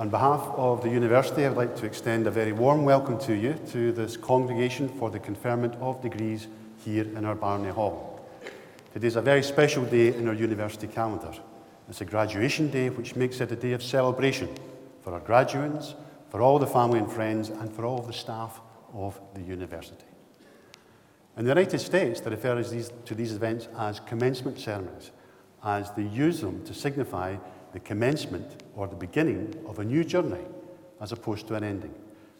On behalf of the University, I would like to extend a very warm welcome to you to this congregation for the conferment of degrees here in our Barney Hall. Today is a very special day in our university calendar. It's a graduation day, which makes it a day of celebration for our graduates, for all the family and friends, and for all of the staff of the university. In the United States, they refer to these events as commencement ceremonies, as they use them to signify the commencement or the beginning of a new journey as opposed to an ending.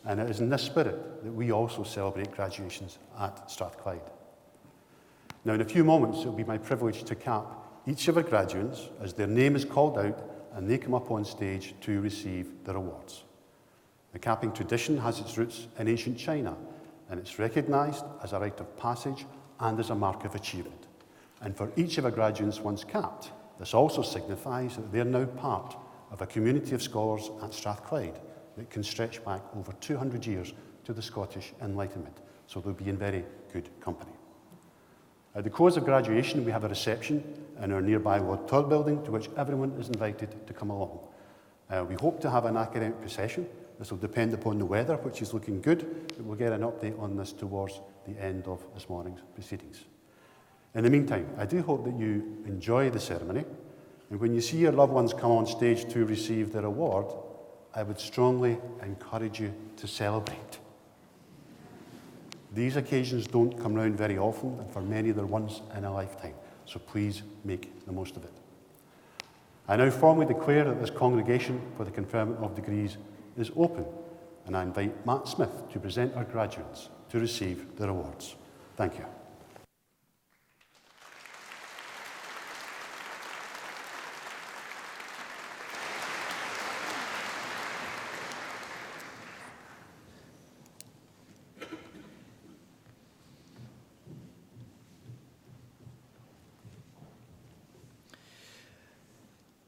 And it is in this spirit that we also celebrate graduations at Strathclyde. Now, in a few moments, it will be my privilege to cap each of our graduates as their name is called out and they come up on stage to receive their awards. The capping tradition has its roots in ancient China, and it's recognised as a rite of passage and as a mark of achievement. And for each of our graduates once capped, this also signifies that they're now part of a community of scholars at Strathclyde that can stretch back over 200 years to the Scottish Enlightenment, so they'll be in very good company. At the close of graduation, we have a reception in our nearby Lord Tour building to which everyone is invited to come along. We hope to have an academic procession. This will depend upon the weather, which is looking good, but we'll get an update on this towards the end of this morning's proceedings. In the meantime, I do hope that you enjoy the ceremony, and when you see your loved ones come on stage to receive their award, I would strongly encourage you to celebrate. These occasions don't come round very often, and for many they're once in a lifetime, so please make the most of it. I now formally declare that this congregation for the conferment of degrees is open, and I invite Matt Smith to present our graduates to receive their awards. Thank you.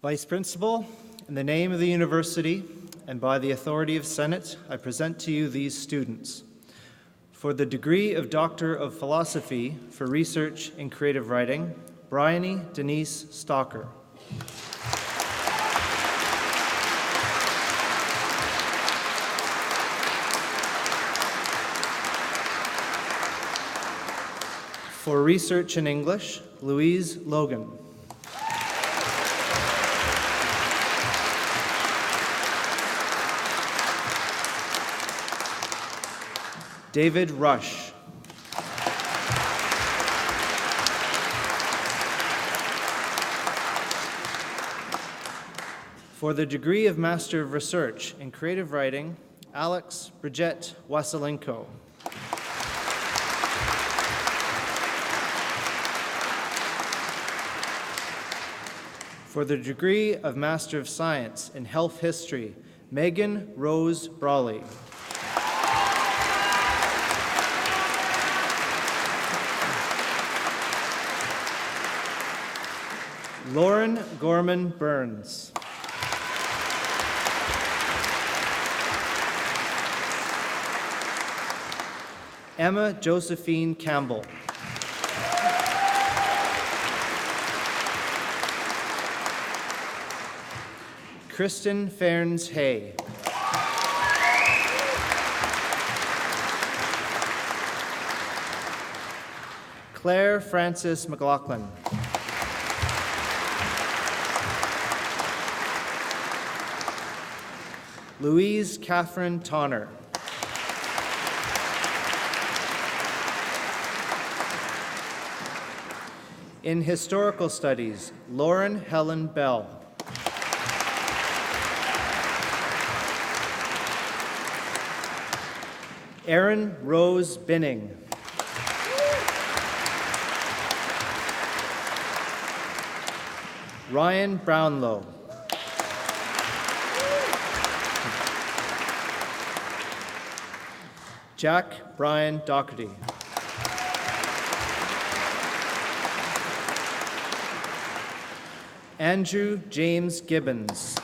Vice Principal, in the name of the University and by the authority of Senate, I present to you these students. For the degree of Doctor of Philosophy for Research in Creative Writing, Bryony Denise Stalker. For Research in English, Louise Logan. David Rush. For the degree of Master of Research in Creative Writing, Alex Bridget Wasilenko. For the degree of Master of Science in Health History, Megan Rose Brawley. Lauren Gorman Burns. Emma Josephine Campbell. Kristen Ferns Hay. Claire Frances McLaughlin. Louise Catherine Tonner. In Historical Studies, Lauren Helen Bell. Erin Rose Binning. Ryan Brownlow. Jack Brian Doherty. Andrew James Gibbons.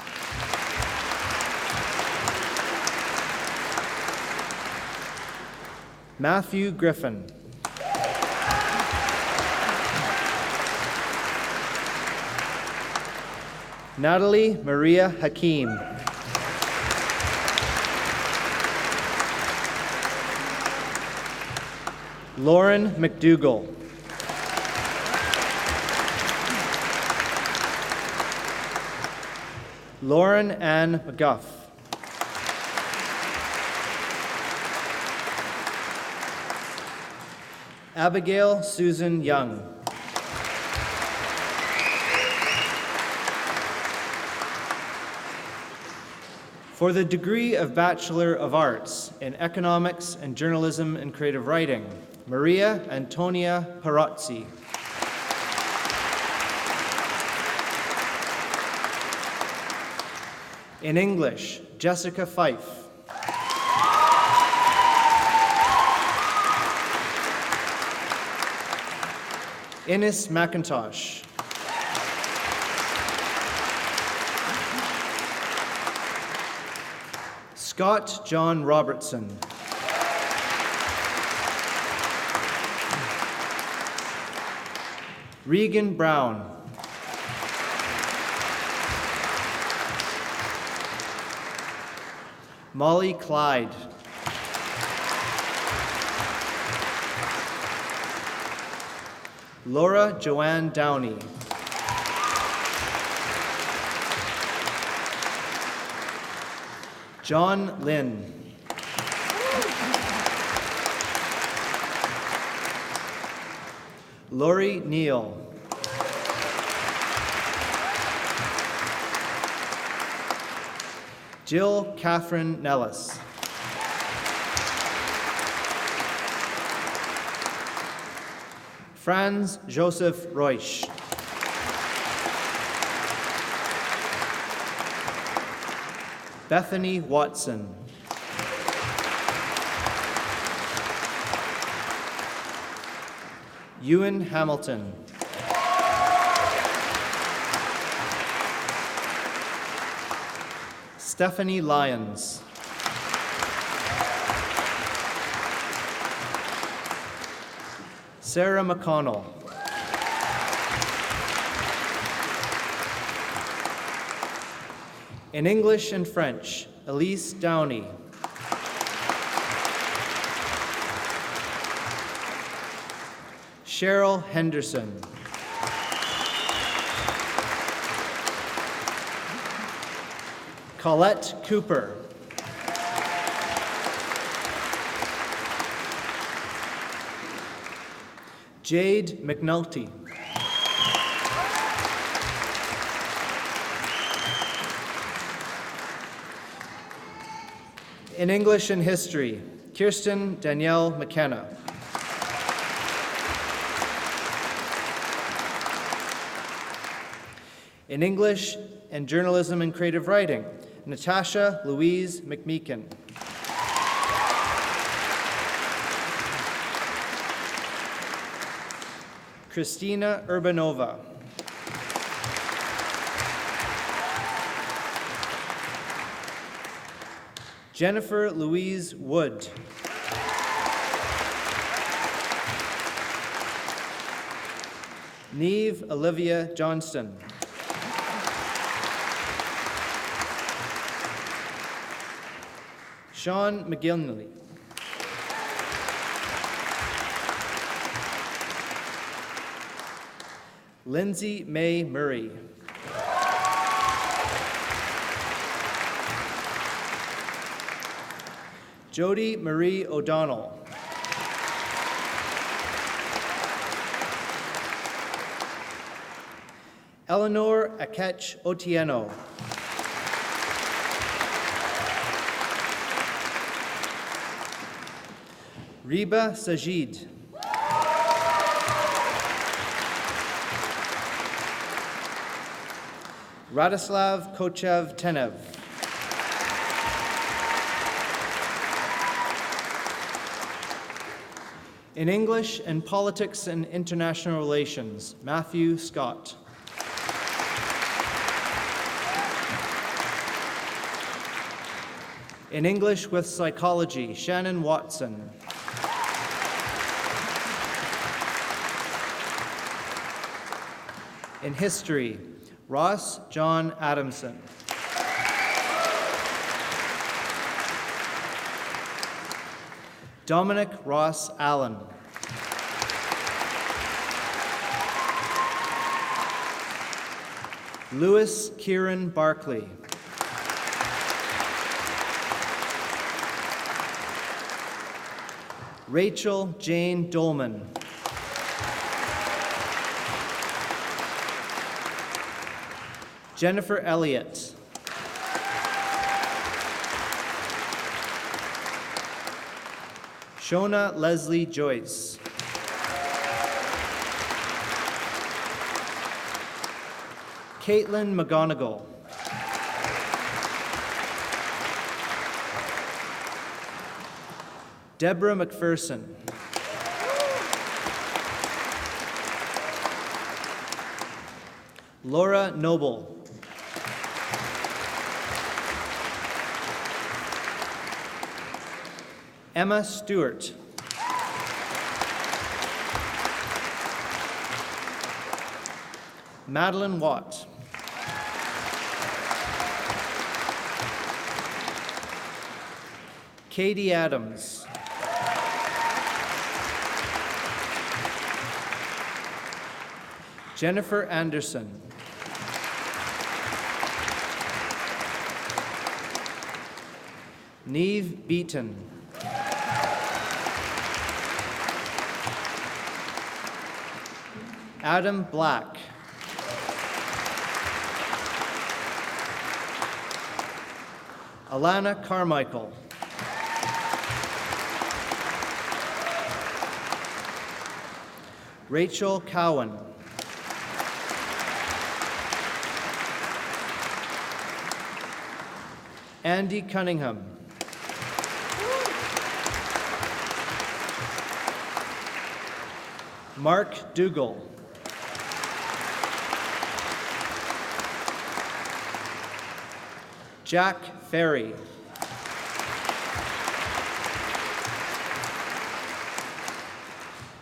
Matthew Griffin. Natalie Maria Hakeem. Lauren McDougall. Lauren Ann McGuff. Abigail Susan Young. For the degree of Bachelor of Arts in Economics and Journalism and Creative Writing, Maria Antonia Perazzi. In English, Jessica Fife. Innes McIntosh. Scott John Robertson. Regan Brown. Molly Clyde. Laura Joanne Downey. John Lynn. Lori Neal. Jill Catherine Nellis. Franz Joseph Reusch. Bethany Watson. Ewan Hamilton. Stephanie Lyons. Sarah McConnell. In English and French, Elise Downey. Cheryl Henderson. Colette Cooper. Jade McNulty. In English and History, Kirsten Danielle McKenna. In English and Journalism and Creative Writing, Natasha Louise McMeekin. Christina Urbanova. Jennifer Louise Wood. Neve Olivia Johnston. Sean McGinley. Lindsay May Murray. Jody Marie O'Donnell. Eleanor Akech Otieno. Reba Sajid. Radislav Kochev Tenev. In English and Politics and International Relations, Matthew Scott. In English with Psychology, Shannon Watson. In History, Ross John Adamson. Dominic Ross Allen. Louis Kieran Barkley. Rachel Jane Dolman. Jennifer Elliott. Shona Leslie Joyce. Caitlin McGonigal. Deborah McPherson. Laura Noble. Emma Stewart. Madeline Watt. Katie Adams. Jennifer Anderson. Neve Beaton. Adam Black. Alana Carmichael. Rachel Cowan. Andy Cunningham. Mark Dougal. Jack Ferry.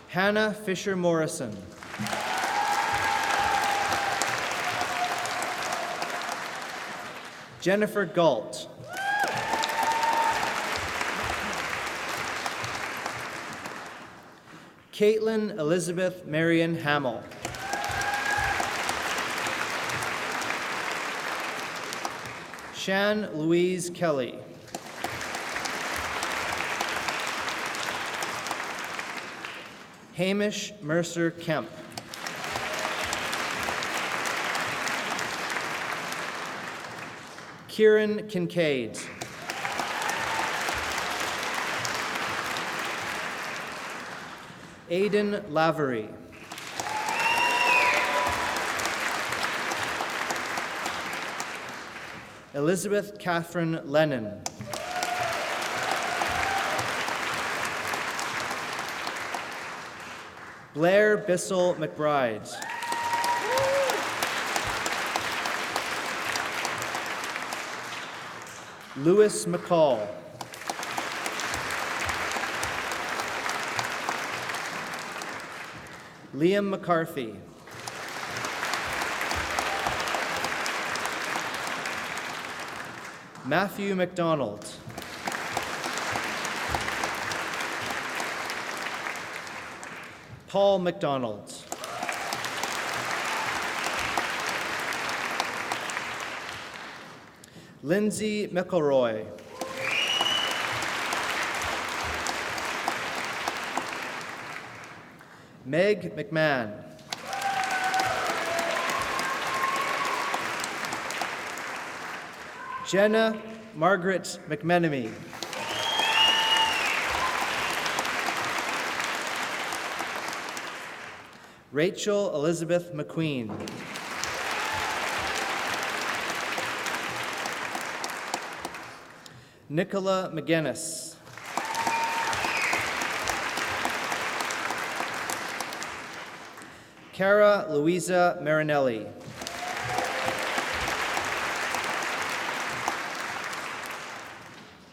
Hannah Fisher Morrison. Jennifer Galt. Caitlin Elizabeth Marion Hamill. Shan Louise Kelly. Hamish Mercer Kemp. Kieran Kincaid. Aidan Lavery. Elizabeth Catherine Lennon. Blair Bissell McBride. Lewis McCall. Liam McCarthy. Matthew McDonald. Paul McDonald. Lindsay McElroy. Meg McMahon. Jenna Margaret McMenemy. Rachel Elizabeth McQueen. Nicola McGinnis. Cara Louisa Marinelli.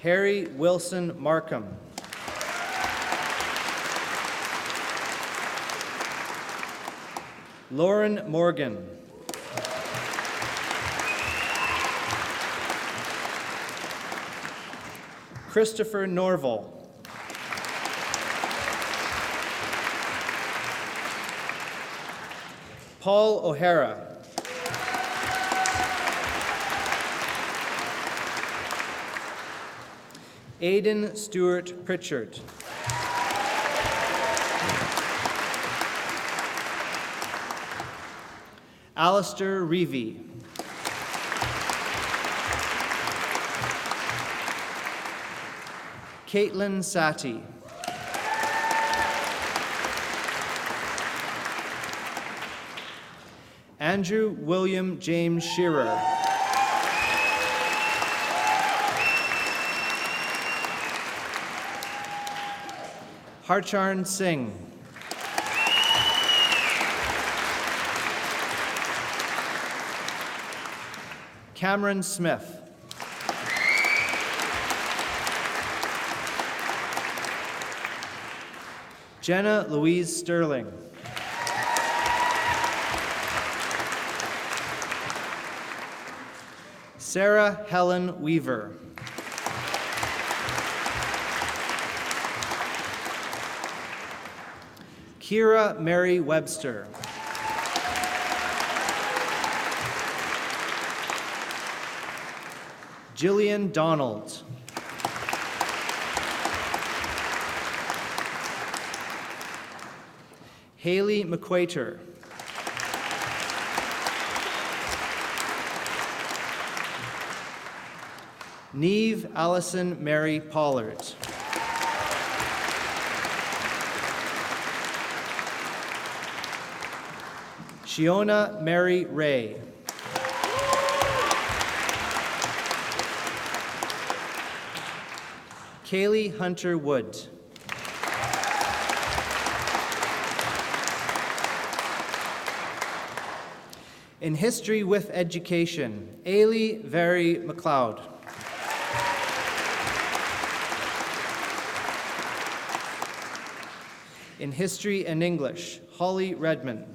Harry Wilson Markham. Lauren Morgan. Christopher Norval. Paul O'Hara. Aidan Stewart Pritchard. Alistair Reevy. Caitlin Satie. Andrew William James Shearer. Harcharn Singh. Cameron Smith. Jenna Louise Sterling. Sarah Helen Weaver. Kira Mary Webster. Jillian Donald. Haley McQuater. Neve Allison Mary Pollard. Shiona Mary Ray. Kaylee Hunter Wood. In History with Education, Ailey Very McLeod. In History and English, Holly Redman.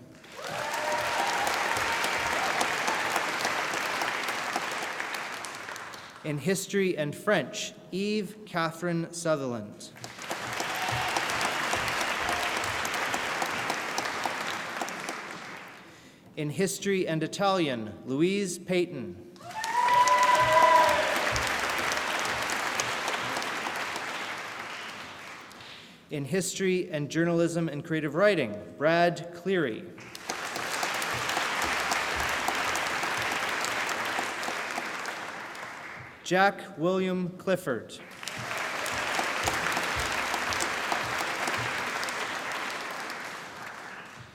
In History and French, Eve Catherine Sutherland. In History and Italian, Louise Payton. In History and Journalism and Creative Writing, Brad Cleary. Jack William Clifford.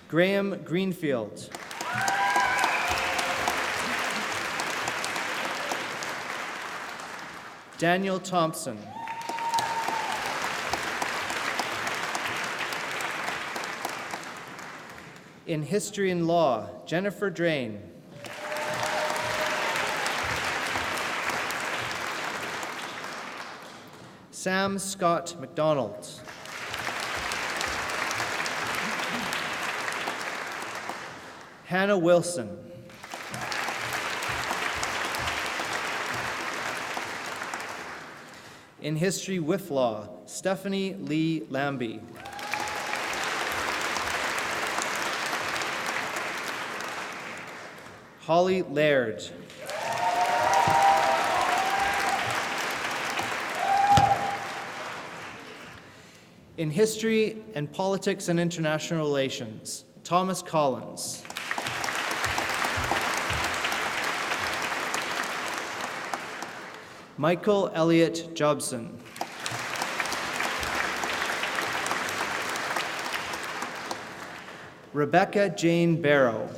Graham Greenfield. Daniel Thompson. In History and Law, Jennifer Drain. Sam Scott McDonald. Hannah Wilson. In History with Law, Stephanie Lee Lambie. Holly Laird. In History and Politics and International Relations, Thomas Collins. Michael Elliott Jobson. Rebecca Jane Barrow.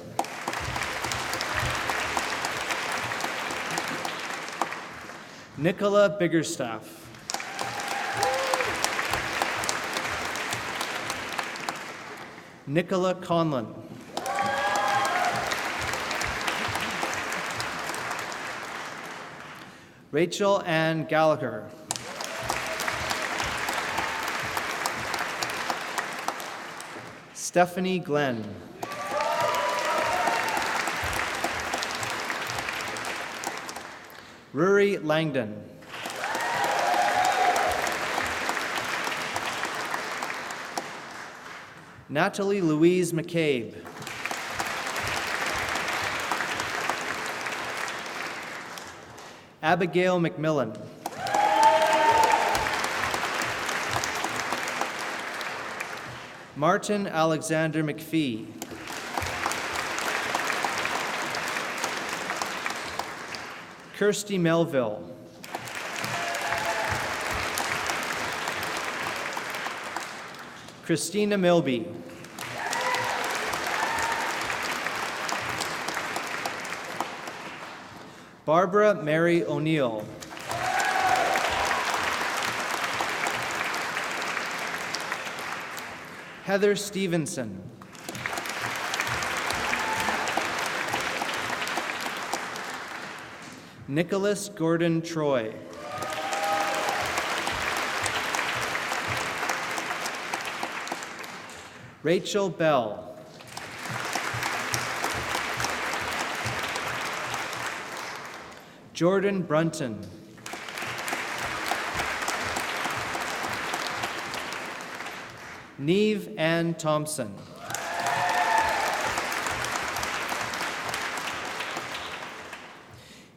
Nicola Biggerstaff. Nicola Conlon. Rachel Ann Gallagher. Stephanie Glenn. Rory Langdon. Natalie Louise McCabe. Abigail McMillan. Martin Alexander McPhee. Kirsty Melville. Christina Milby. Barbara Mary O'Neill. Heather Stevenson. Nicholas Gordon Troy. Rachel Bell. Jordan Brunton. Neve Ann Thompson.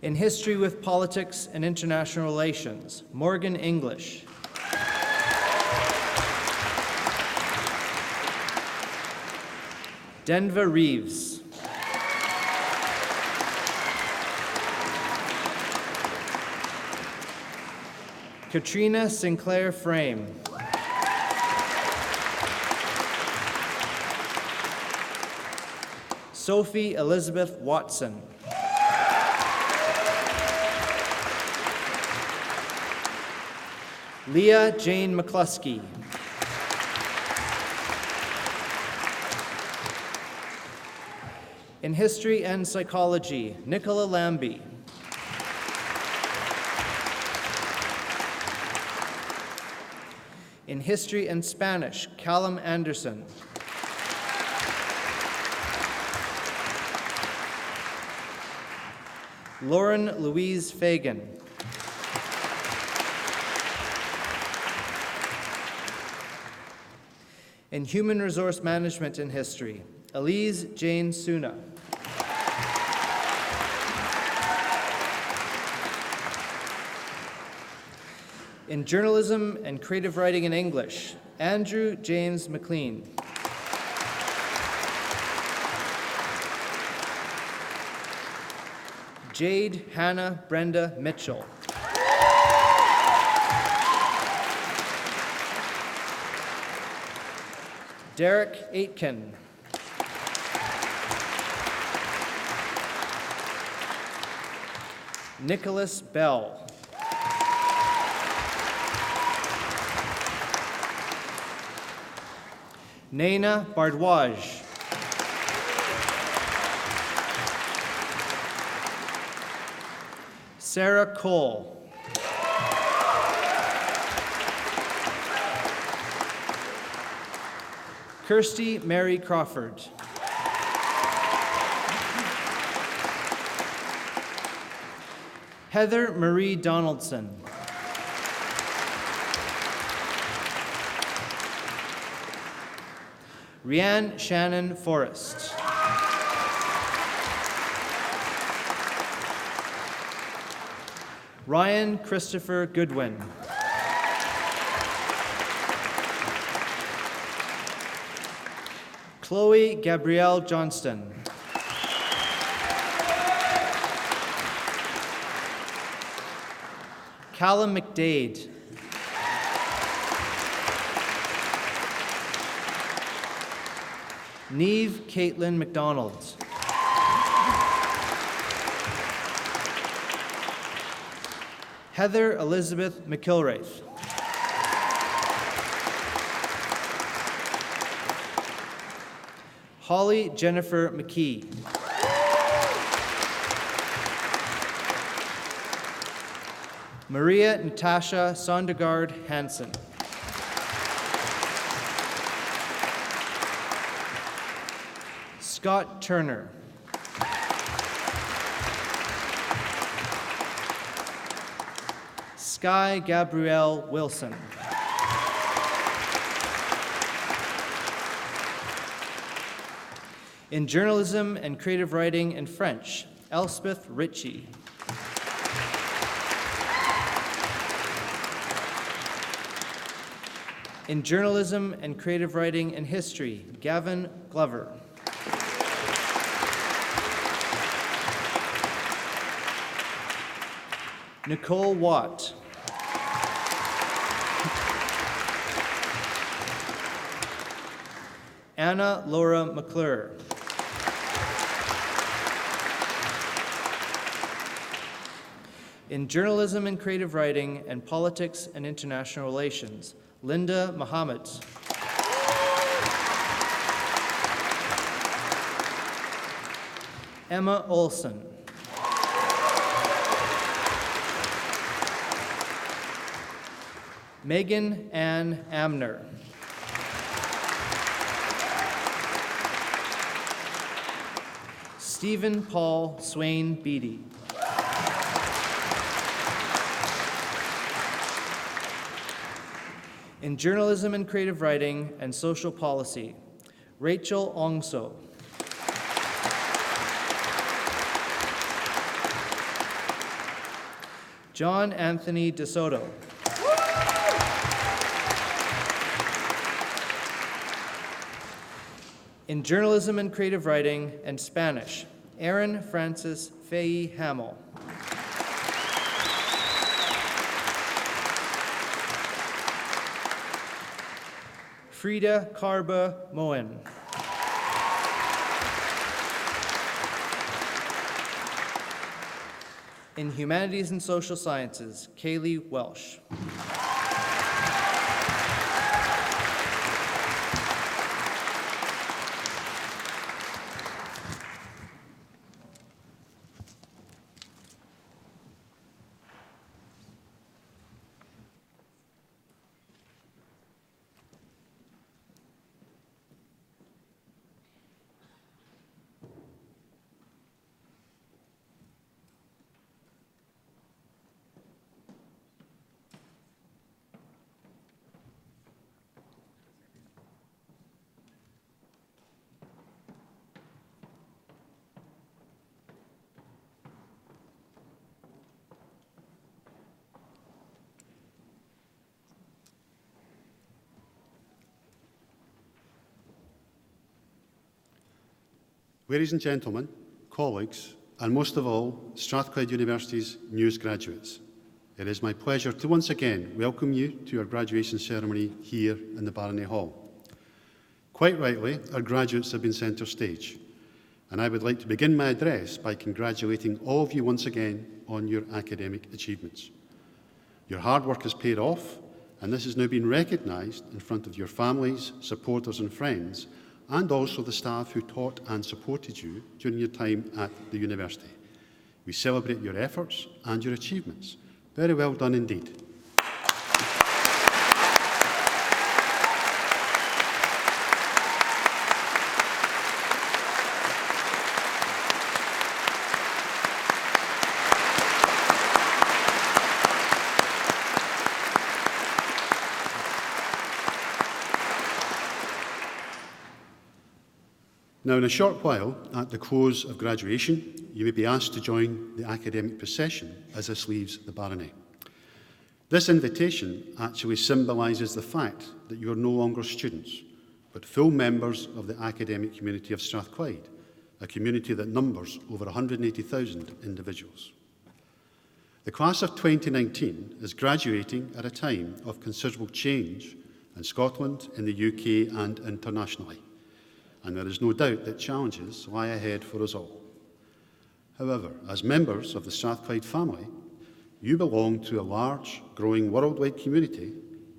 In History with Politics and International Relations, Morgan English. Denva Reeves. Katrina Sinclair Frame. Sophie Elizabeth Watson. Leah Jane McCluskey. In History and Psychology, Nicola Lambie. In History and Spanish, Callum Anderson. Lauren Louise Fagan. In Human Resource Management and History, Elise Jane Suna. In Journalism and Creative Writing in English, Andrew James McLean. Jade Hannah Brenda Mitchell. Derek Aitken. Nicholas Bell. Naina Bardwaj. Sarah Cole. Kirsty Mary Crawford. Heather Marie Donaldson. Rianne Shannon Forrest. Ryan Christopher Goodwin. Chloe Gabrielle Johnston. Callum McDade. Neve Caitlin McDonald. Heather Elizabeth McIlwraith. Holly Jennifer McKee. Maria Natasha Sondergaard Hansen. Scott Turner. Sky Gabrielle Wilson. In Journalism and Creative Writing in French, Elspeth Ritchie. In journalism and creative writing and history, Gavin Glover. Nicole Watt. Anna Laura McClure. In journalism and creative writing and politics and international relations, Linda Muhammad. Emma Olson. Megan Ann Amner. Stephen Paul Swain Beatty. In journalism and creative writing and social policy, Rachel Ongso. John Anthony DeSoto. In journalism and creative writing and Spanish, Aaron Francis Fay Hamill. Frida Carba Moen. In humanities and social sciences, Kaylee Welsh. Ladies and gentlemen, colleagues, and most of all, Strathclyde University's newest graduates, it is my pleasure to once again welcome you to our graduation ceremony here in the Barony Hall. Quite rightly, our graduates have been centre stage, and I would like to begin my address by congratulating all of you once again on your academic achievements. Your hard work has paid off, and this has now been recognised in front of your families, supporters and friends, and also the staff who taught and supported you during your time at the university. We celebrate your efforts and your achievements. Very well done indeed. Now, in a short while, at the close of graduation, you may be asked to join the academic procession as this leaves the barony. This invitation actually symbolises the fact that you are no longer students, but full members of the academic community of Strathclyde, a community that numbers over 180,000 individuals. The class of 2019 is graduating at a time of considerable change in Scotland, in the UK and internationally. And there is no doubt that challenges lie ahead for us all. However, as members of the Strathclyde family, you belong to a large, growing worldwide community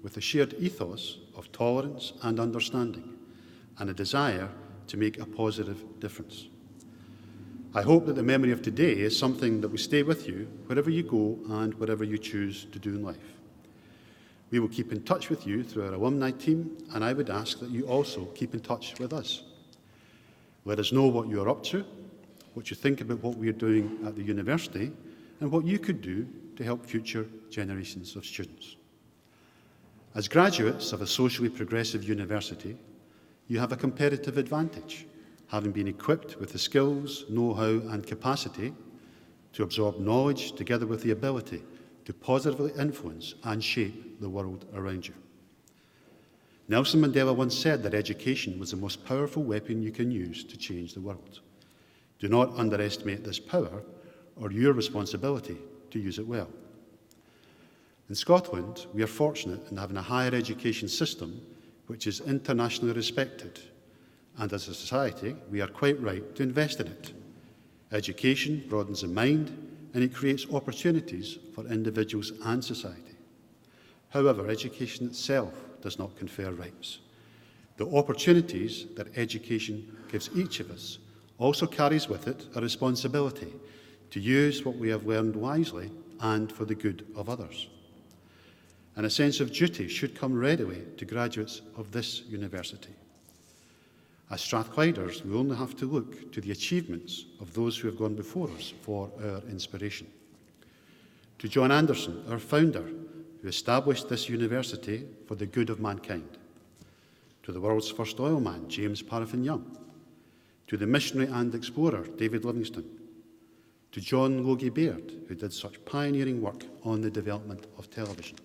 with a shared ethos of tolerance and understanding, and a desire to make a positive difference. I hope that the memory of today is something that will stay with you wherever you go and whatever you choose to do in life. We will keep in touch with you through our alumni team, and I would ask that you also keep in touch with us. Let us know what you are up to, what you think about what we are doing at the university, and what you could do to help future generations of students. As graduates of a socially progressive university, you have a competitive advantage, having been equipped with the skills, know-how and capacity to absorb knowledge together with the ability to positively influence and shape the world around you. Nelson Mandela once said that education was the most powerful weapon you can use to change the world. Do not underestimate this power or your responsibility to use it well. In Scotland, we are fortunate in having a higher education system which is internationally respected, and as a society, we are quite right to invest in it. Education broadens the mind and it creates opportunities for individuals and society. However, education itself does not confer rights. The opportunities that education gives each of us also carries with it a responsibility to use what we have learned wisely and for the good of others. And a sense of duty should come readily to graduates of this university. As Strathclyders, we only have to look to the achievements of those who have gone before us for our inspiration. To John Anderson, our founder, who established this university for the good of mankind. To the world's first oil man, James Paraffin Young. To the missionary and explorer, David Livingstone. To John Logie Baird, who did such pioneering work on the development of television.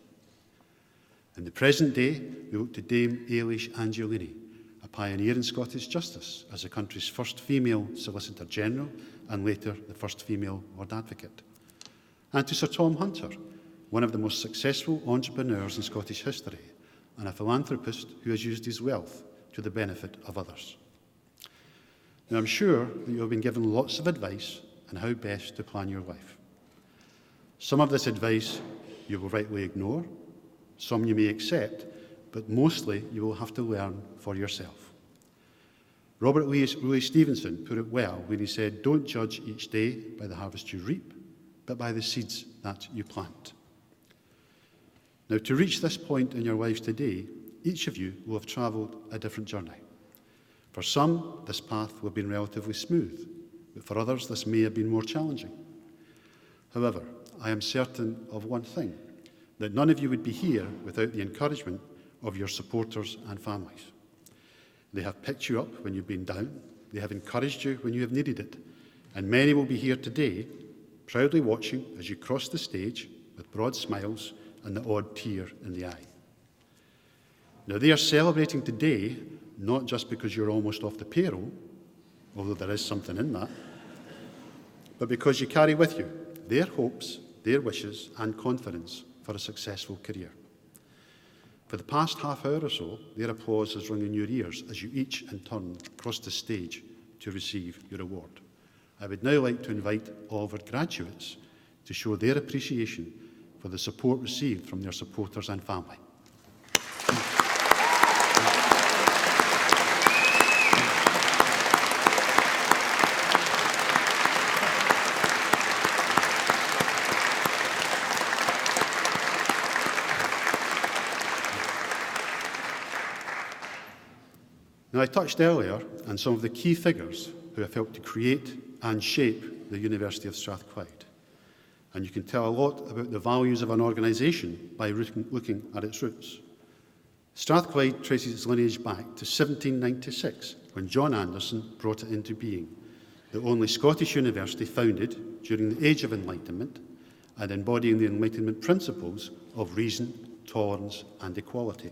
In the present day, we look to Dame Eilish Angiolini, a pioneer in Scottish justice as the country's first female Solicitor General and later the first female Lord Advocate. And to Sir Tom Hunter, one of the most successful entrepreneurs in Scottish history and a philanthropist who has used his wealth to the benefit of others. Now, I'm sure that you have been given lots of advice on how best to plan your life. Some of this advice you will rightly ignore, some you may accept, but mostly you will have to learn for yourself. Robert Louis Stevenson put it well when he said, "Don't judge each day by the harvest you reap, but by the seeds that you plant." Now, to reach this point in your lives today, each of you will have travelled a different journey. For some, this path will have been relatively smooth, but for others, this may have been more challenging. However, I am certain of one thing, that none of you would be here without the encouragement of your supporters and families. They have picked you up when you've been down, they have encouraged you when you have needed it, and many will be here today, proudly watching as you cross the stage with broad smiles and the odd tear in the eye. Now, they are celebrating today not just because you're almost off the payroll, although there is something in that, but because you carry with you their hopes, their wishes and confidence for a successful career. For the past half hour or so, their applause has rung in your ears as you each in turn cross the stage to receive your award. I would now like to invite all of our graduates to show their appreciation for the support received from their supporters and family. Now, I touched earlier on some of the key figures who have helped to create and shape the University of Strathclyde. And you can tell a lot about the values of an organisation by looking at its roots. Strathclyde traces its lineage back to 1796, when John Anderson brought it into being, the only Scottish university founded during the Age of Enlightenment and embodying the Enlightenment principles of reason, tolerance and equality.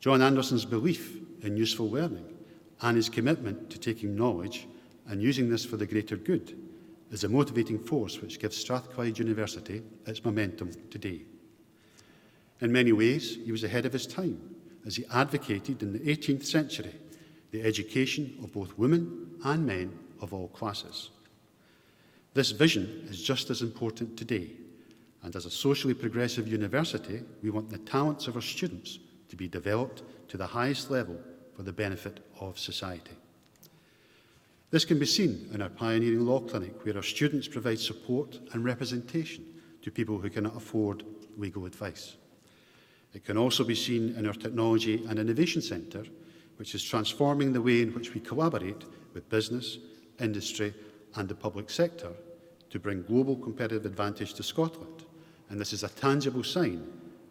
John Anderson's belief in useful learning and his commitment to taking knowledge and using this for the greater good is a motivating force which gives Strathclyde University its momentum today. In many ways, he was ahead of his time as he advocated in the 18th century the education of both women and men of all classes. This vision is just as important today, and as a socially progressive university, we want the talents of our students to be developed to the highest level for the benefit of society. This can be seen in our pioneering law clinic, where our students provide support and representation to people who cannot afford legal advice. It can also be seen in our Technology and Innovation Centre, which is transforming the way in which we collaborate with business, industry and the public sector to bring global competitive advantage to Scotland. And this is a tangible sign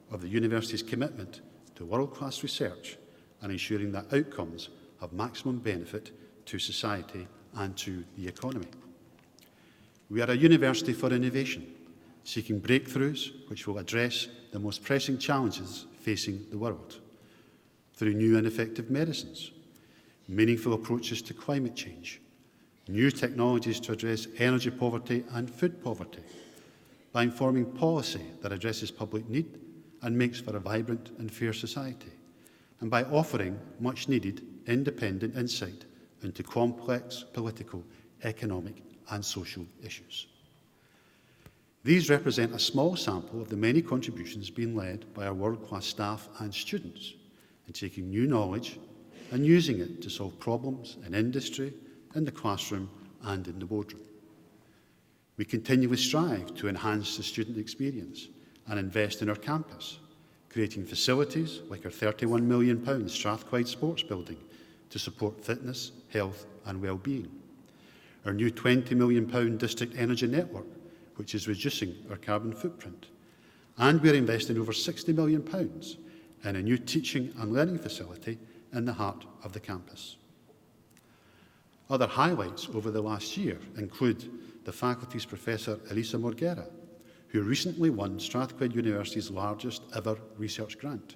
of the university's commitment to world-class research and ensuring that outcomes have maximum benefit to society and to the economy. We are a university for innovation, seeking breakthroughs which will address the most pressing challenges facing the world. through new and effective medicines, meaningful approaches to climate change, new technologies to address energy poverty and food poverty, by informing policy that addresses public need and makes for a vibrant and fair society, and by offering much-needed independent insight into complex political, economic and social issues. These represent a small sample of the many contributions being led by our world-class staff and students in taking new knowledge and using it to solve problems in industry, in the classroom and in the boardroom. We continually strive to enhance the student experience and invest in our campus, creating facilities like our £31 million Strathclyde Sports Building to support fitness, health and well-being, our new £20 million district energy network, which is reducing our carbon footprint, and we're investing over £60 million in a new teaching and learning facility in the heart of the campus. Other highlights over the last year include the faculty's Professor Elisa Morguera, who recently won Strathclyde University's largest ever research grant,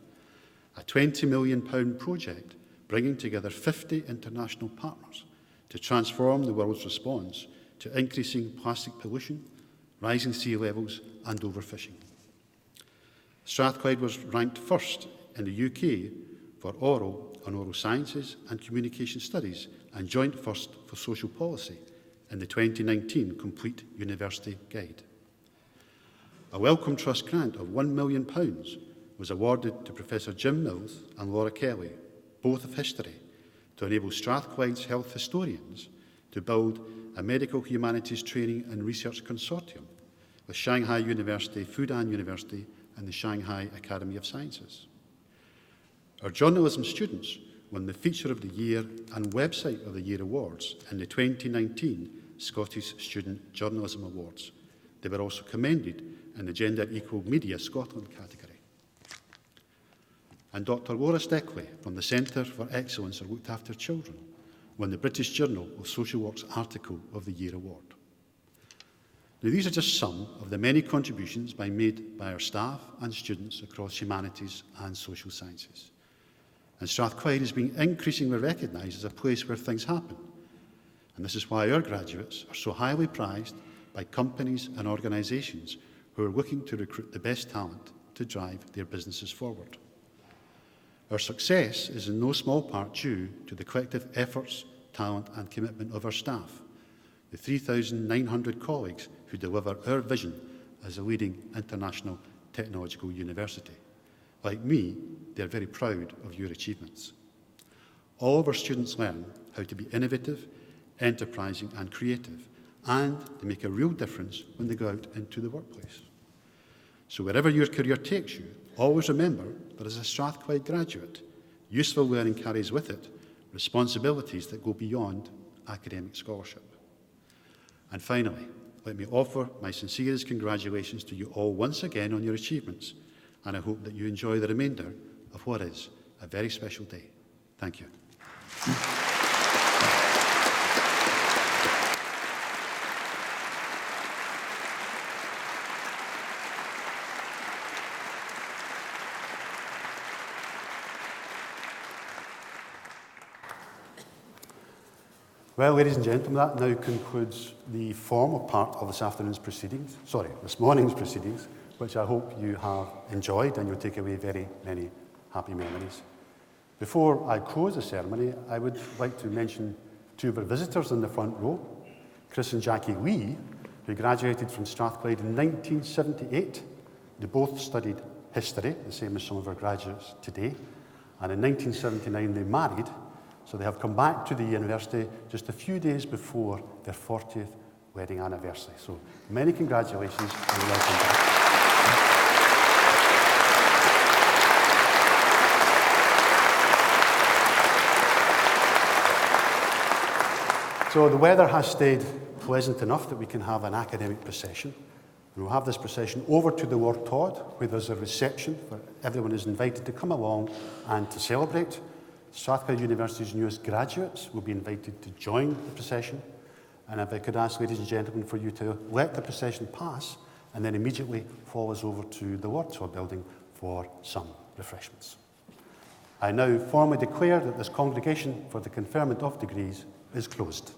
a £20 million project bringing together 50 international partners to transform the world's response to increasing plastic pollution, rising sea levels and overfishing. Strathclyde was ranked first in the UK for oral and oral sciences and communication studies and joint first for social policy in the 2019 Complete University Guide. A Wellcome Trust grant of £1 million was awarded to Professor Jim Mills and Laura Kelly, both of history, to enable Strathclyde's health historians to build a medical humanities training and research consortium with Shanghai University, Fudan University and the Shanghai Academy of Sciences. Our journalism students won the Feature of the Year and Website of the Year awards in the 2019 Scottish Student Journalism Awards. They were also commended in the Gender Equal Media Scotland category. And Dr. Laura Steckley from the Centre for Excellence for Looked After Children won the British Journal of Social Work's Article of the Year award. Now, these are just some of the many contributions made by our staff and students across humanities and social sciences. And Strathclyde is being increasingly recognised as a place where things happen. And this is why our graduates are so highly prized by companies and organisations who are looking to recruit the best talent to drive their businesses forward. Our success is in no small part due to the collective efforts, talent and commitment of our staff, the 3,900 colleagues who deliver our vision as a leading international technological university. Like me, they are very proud of your achievements. All of our students learn how to be innovative, enterprising and creative, and they make a real difference when they go out into the workplace. So wherever your career takes you, always remember that as a Strathclyde graduate, useful learning carries with it responsibilities that go beyond academic scholarship. And finally, let me offer my sincerest congratulations to you all once again on your achievements, and I hope that you enjoy the remainder of what is a very special day. Thank you. Well, ladies and gentlemen, that now concludes the formal part of this morning's proceedings, which I hope you have enjoyed and you'll take away very many happy memories. Before I close the ceremony, I would like to mention two of our visitors in the front row, Chris and Jackie Lee, who graduated from Strathclyde in 1978. They both studied history, the same as some of our graduates today, and in 1979 they married. So they have come back to the university just a few days before their 40th wedding anniversary. So many congratulations and welcome back. So the weather has stayed pleasant enough that we can have an academic procession. And we'll have this procession over to the Lord Todd, where there's a reception where everyone is invited to come along and to celebrate. Strathclyde University's newest graduates will be invited to join the procession. And if I could ask, ladies and gentlemen, for you to let the procession pass and then immediately follow us over to the Lord Todd building for some refreshments. I now formally declare that this congregation for the conferment of degrees is closed.